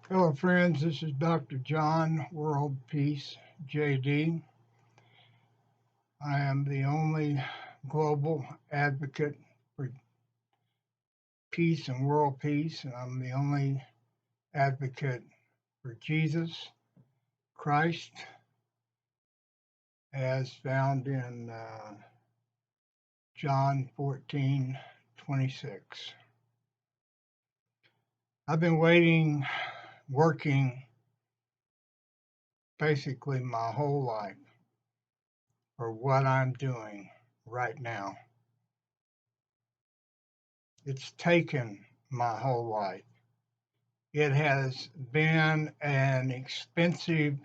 Hello, friends. This is Dr. John WorldPeace JD. I am the only global advocate for peace and world peace, and I'm the only advocate for Jesus Christ, as found in John 14:26. I've been working basically my whole life for what I'm doing right now. It's taken my whole life. It has been an expensive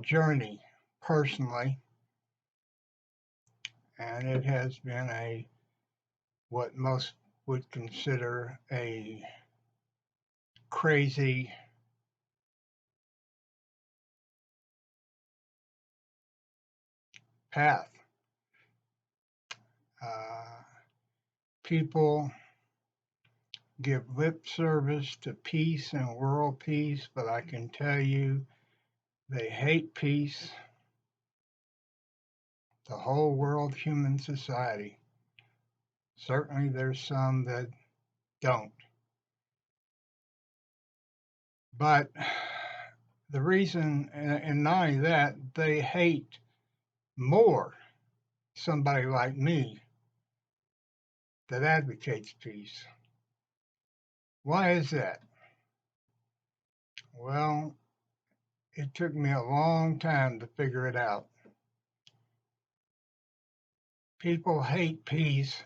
journey personally, and it has been what most would consider a crazy path. Uh, People give lip service to peace and world peace, but I can tell you they hate peace, the whole world, human society. Certainly, there's some that don't. But the reason, and not only that, they hate more somebody like me that advocates peace. Why is that? Well, it took me a long time to figure it out. People hate peace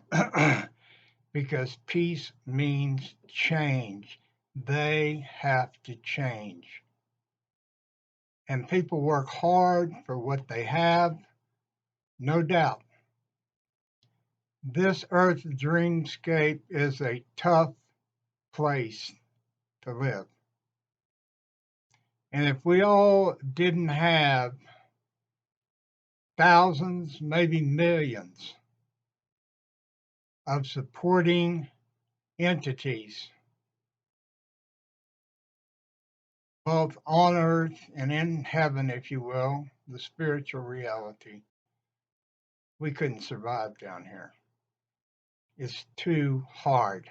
because peace means change. They have to change. And people work hard for what they have, no doubt. This earth dreamscape is a tough place to live. And if we all didn't have thousands, maybe millions of supporting entities, both on earth and in heaven, if you will, the spiritual reality, we couldn't survive down here. It's too hard.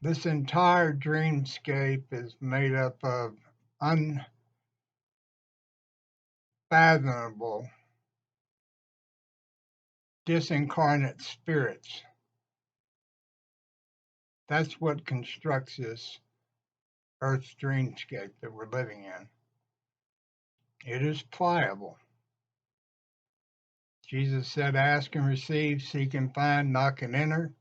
This entire dreamscape is made up of unfathomable, disincarnate spirits. That's what constructs this Earth's dreamscape that we're living in. It is pliable. Jesus said, ask and receive, seek and find, knock and enter.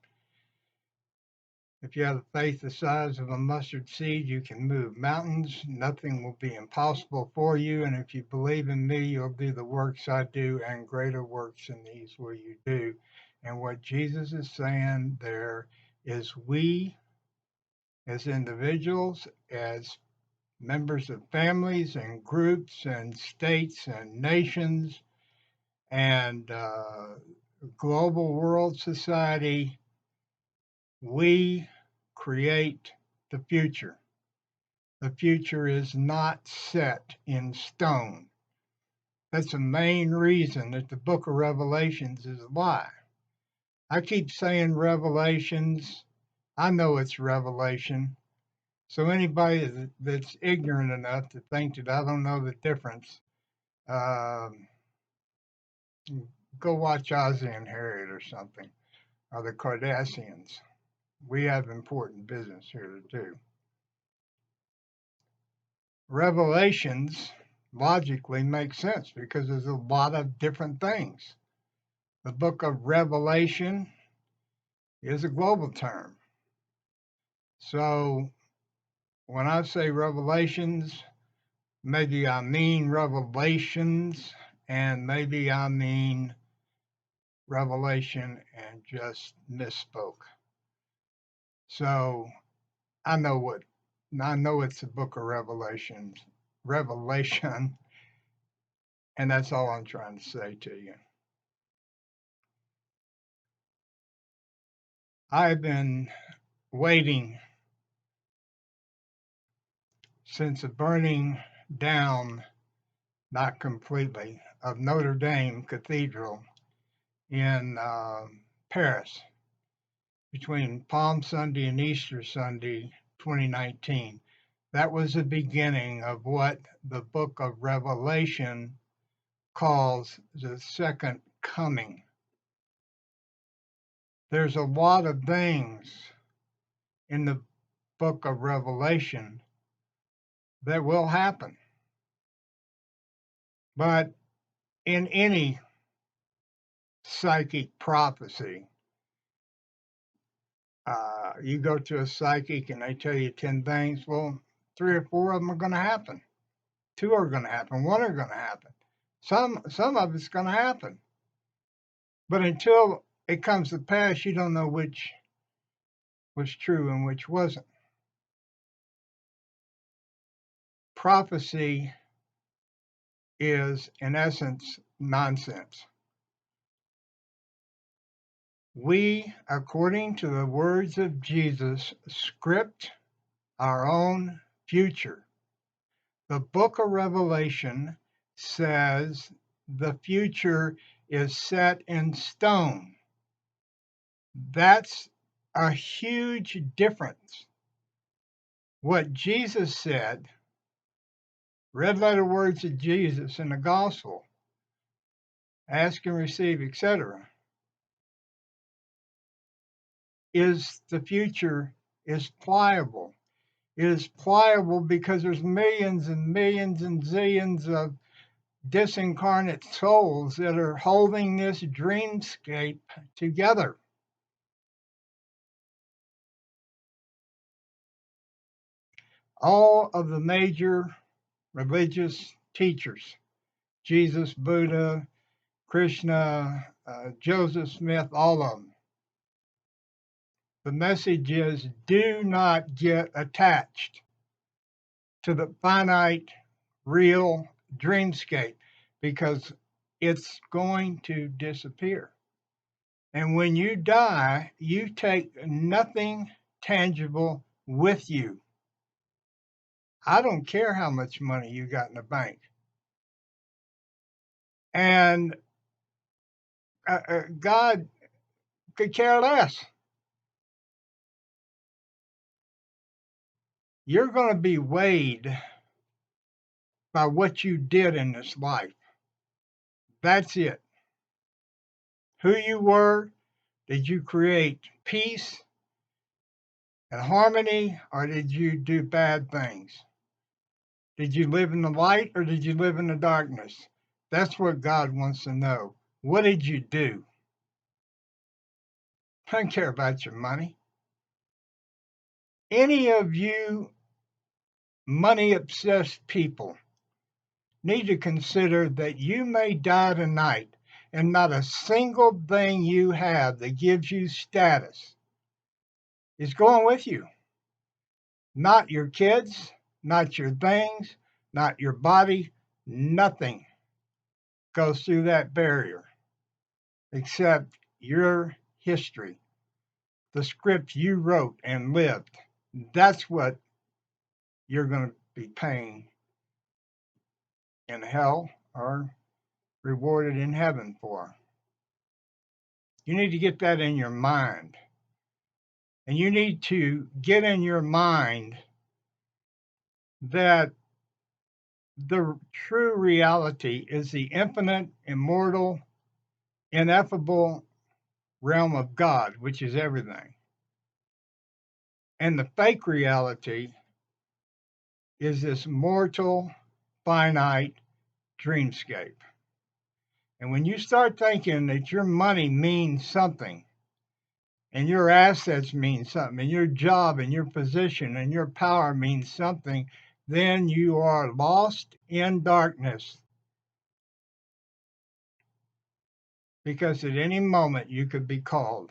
If you have the faith the size of a mustard seed, you can move mountains. Nothing will be impossible for you. And if you believe in me, you'll do the works I do, and greater works than these will you do. And what Jesus is saying there is we, as individuals, as members of families and groups and states and nations and global world society, we create the future. The future is not set in stone. That's the main reason that the book of Revelations is a lie. I keep saying Revelations. I know it's Revelation. So anybody that's ignorant enough to think that I don't know the difference, um, go watch Ozzie and Harriet or something, or the Kardashians. We have important business here to do. Revelations logically makes sense because there's a lot of different things. The book of Revelation is a global term. So when I say revelations, maybe I mean revelations and maybe I mean revelation and just misspoke. So I know it's the book of Revelation, and that's all I'm trying to say to you. I've been waiting since the burning down, not completely, of Notre Dame Cathedral in Paris between Palm Sunday and Easter Sunday 2019. That was the beginning of what the book of Revelation calls the second coming. There's a lot of things in the book of Revelation that will happen. But in any psychic prophecy, you go to a psychic and they tell you 10 things. Well, 3 or 4 of them are going to happen. 2 are going to happen. 1 are going to happen. Some of it's going to happen. But until it comes to pass, you don't know which was true and which wasn't. Prophecy is, in essence, nonsense. We, according to the words of Jesus, script our own future. The book of Revelation says the future is set in stone. That's a huge difference. What Jesus said, red letter words of Jesus in the gospel, ask and receive, etc., is the future is pliable. It is pliable because there's millions and millions and zillions of disincarnate souls that are holding this dreamscape together. All of the major religious teachers, Jesus, Buddha, Krishna, Joseph Smith, all of them. The message is do not get attached to the finite, real dreamscape because it's going to disappear. And when you die, you take nothing tangible with you. I don't care how much money you got in the bank. And God could care less. You're going to be weighed by what you did in this life. That's it. Who you were, did you create peace and harmony, or did you do bad things? Did you live in the light or did you live in the darkness? That's what God wants to know. What did you do? I don't care about your money. Any of you money obsessed people need to consider that you may die tonight and not a single thing you have that gives you status is going with you. Not your kids, not your things, not your body, nothing goes through that barrier except your history, the script you wrote and lived. That's what you're going to be paying in hell or rewarded in heaven for. You need to get that in your mind. And you need to get in your mind that the true reality is the infinite, immortal, ineffable realm of God, which is everything. And the fake reality is this mortal, finite dreamscape. And when you start thinking that your money means something, and your assets mean something, and your job and your position and your power means something, then you are lost in darkness. Because at any moment you could be called.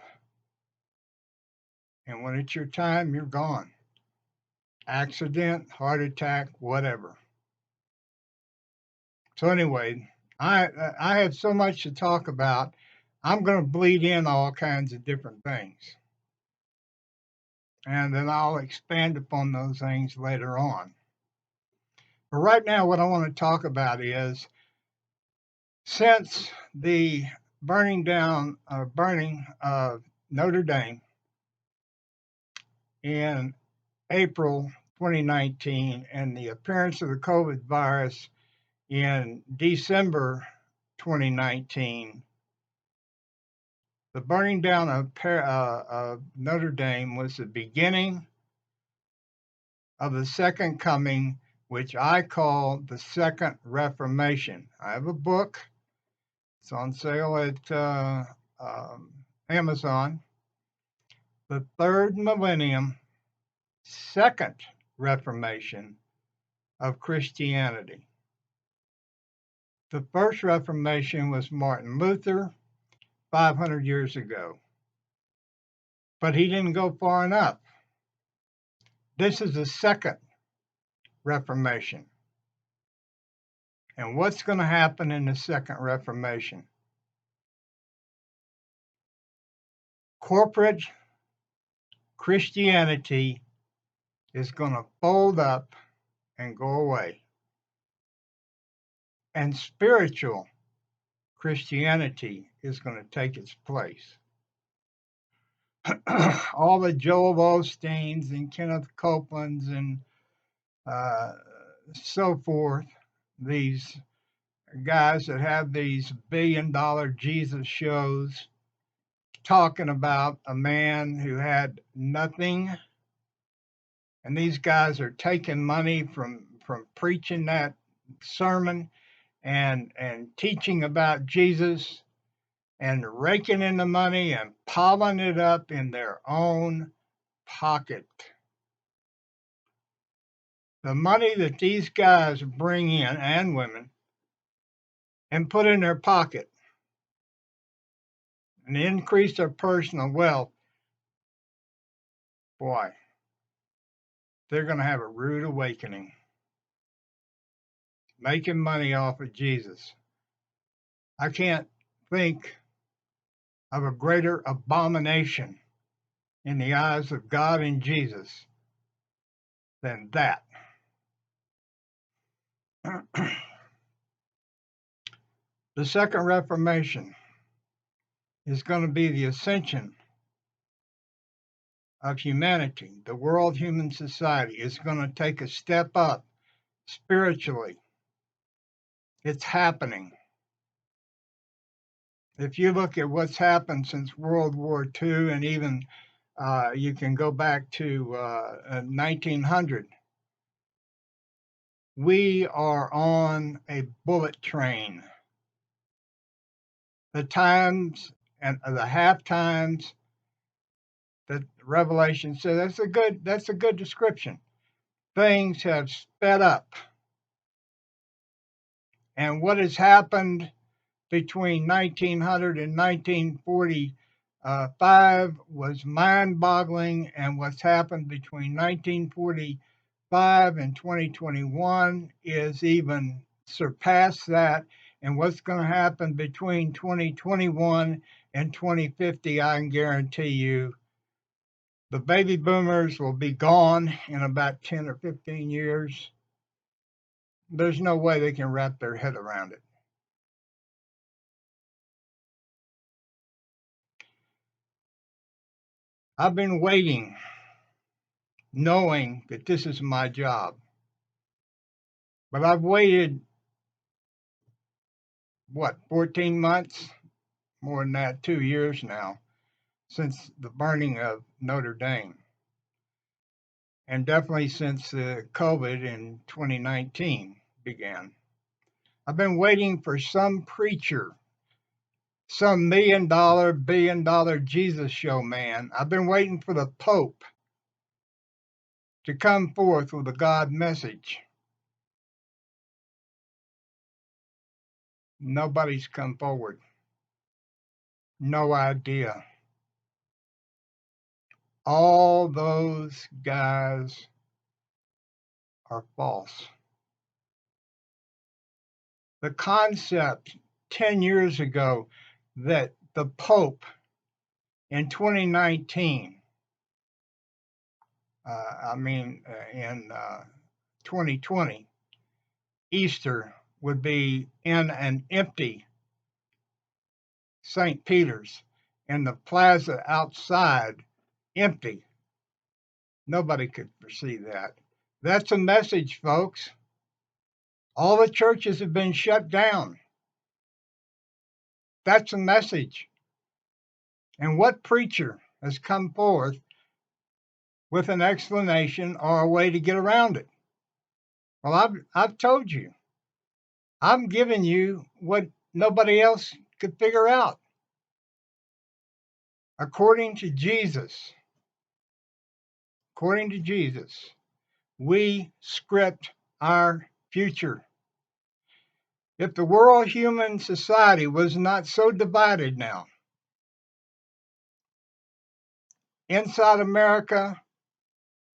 And when it's your time, you're gone. Accident, heart attack, whatever. So anyway, I had so much to talk about. I'm going to bleed in all kinds of different things. And then I'll expand upon those things later on. But right now, what I want to talk about is since the burning of Notre Dame in April 2019 and the appearance of the COVID virus in December 2019, the burning down of Notre Dame was the beginning of the second coming, which I call the Second Reformation. I have a book. It's on sale at Amazon. The Third Millennium, Second Reformation of Christianity. The First Reformation was Martin Luther 500 years ago, but he didn't go far enough. This is the Second Reformation. And what's going to happen in the Second Reformation? Corporate Christianity is going to fold up and go away. And spiritual Christianity is going to take its place. All the Joel Osteens and Kenneth Copelands and so forth, these guys that have these $1 billion Jesus shows talking about a man who had nothing. And these guys are taking money from preaching that sermon and teaching about Jesus and raking in the money and piling it up in their own pocket. The money that these guys bring in, and women, and put in their pocket and increase their personal wealth, boy, they're going to have a rude awakening. Making money off of Jesus. I can't think of a greater abomination in the eyes of God and Jesus than that. The Second Reformation is going to be the ascension of humanity. The world human society is going to take a step up spiritually. It's happening. If you look at what's happened since World War II, and even you can go back to 1900, we are on a bullet train. The times and the half times that Revelation says, that's a good description. Things have sped up. And what has happened between 1900 and 1945 was mind-boggling, and what's happened between 1945 and 2021 is even surpassed that. And what's going to happen between 2021 and 2050, I can guarantee you, the baby boomers will be gone in about 10 or 15 years. There's no way they can wrap their head around it. I've been waiting, knowing that this is my job. But I've waited, 14 months? More than that, 2 years now, since the burning of Notre Dame. And definitely since the COVID in 2019 began. I've been waiting for some preacher, some $1 billion Jesus show man. I've been waiting for the Pope to come forth with a God message. Nobody's come forward. No idea. All those guys are false. The concept 10 years ago that the Pope in 2019, in 2020, Easter would be in an empty St. Peter's and the plaza outside empty. Nobody could foresee that. That's a message, folks. All the churches have been shut down. That's a message. And what preacher has come forth with an explanation or a way to get around it? Well, I've told you. I'm giving you what nobody else could figure out. According to Jesus, we script our future. If the world human society was not so divided now, inside America,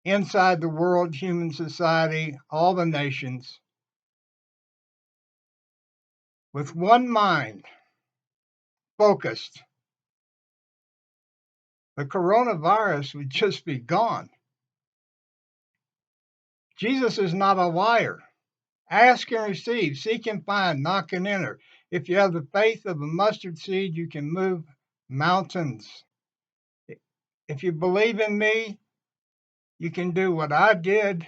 inside the world human society, all the nations, with one mind focused, the coronavirus would just be gone. Jesus is not a liar. Ask and receive, seek and find, knock and enter. If you have the faith of a mustard seed, you can move mountains. If you believe in me, you can do what I did,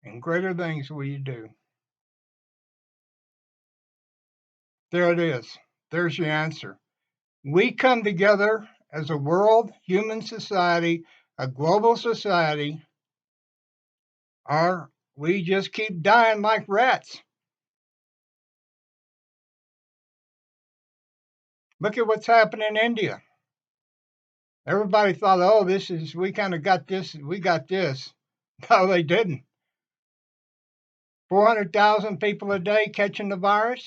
and greater things will you do. There it is. There's your answer. We come together as a world, human society, a global society, or we just keep dying like rats. Look at what's happening in India. Everybody thought, oh, we kind of got this, we got this. No, they didn't. 400,000 people a day catching the virus,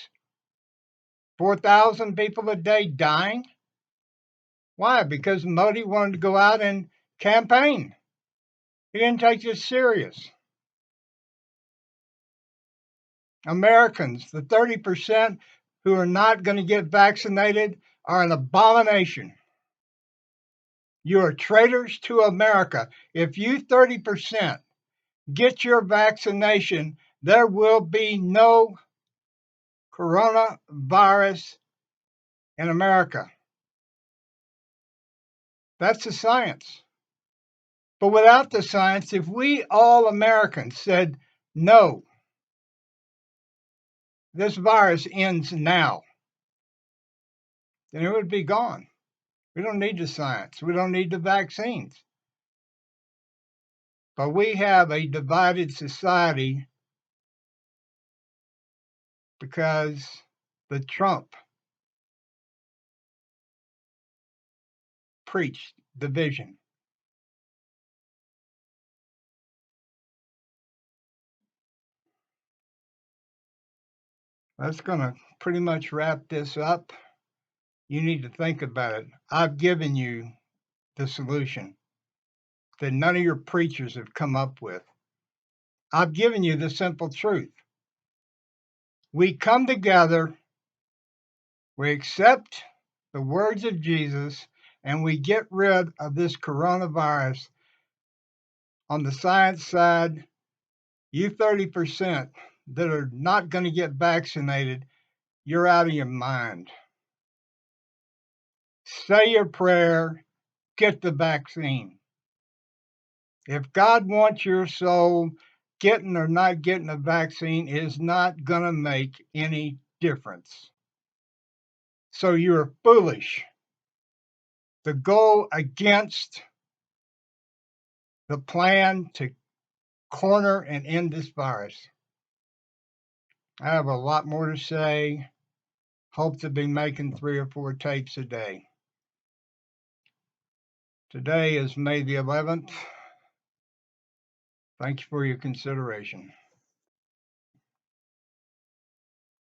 4,000 people a day dying. Why? Because Modi wanted to go out and campaign. He didn't take this serious. Americans, the 30% who are not going to get vaccinated, are an abomination. You are traitors to America. If you 30% get your vaccination, there will be no coronavirus in America. That's the science. But without the science, if we all Americans said, no, this virus ends now, then it would be gone. We don't need the science. We don't need the vaccines. But we have a divided society because the Trump preached division. That's going to pretty much wrap this up. You need to think about it. I've given you the solution that none of your preachers have come up with. I've given you the simple truth. We come together, we accept the words of Jesus, and we get rid of this coronavirus. On the science side, you 30% that are not going to get vaccinated, you're out of your mind. Say your prayer, get the vaccine. If God wants your soul, getting or not getting a vaccine is not going to make any difference. So you're foolish to go against the plan to corner and end this virus. I have a lot more to say. Hope to be making 3 or 4 tapes a day. Today is May the 11th. Thank you for your consideration.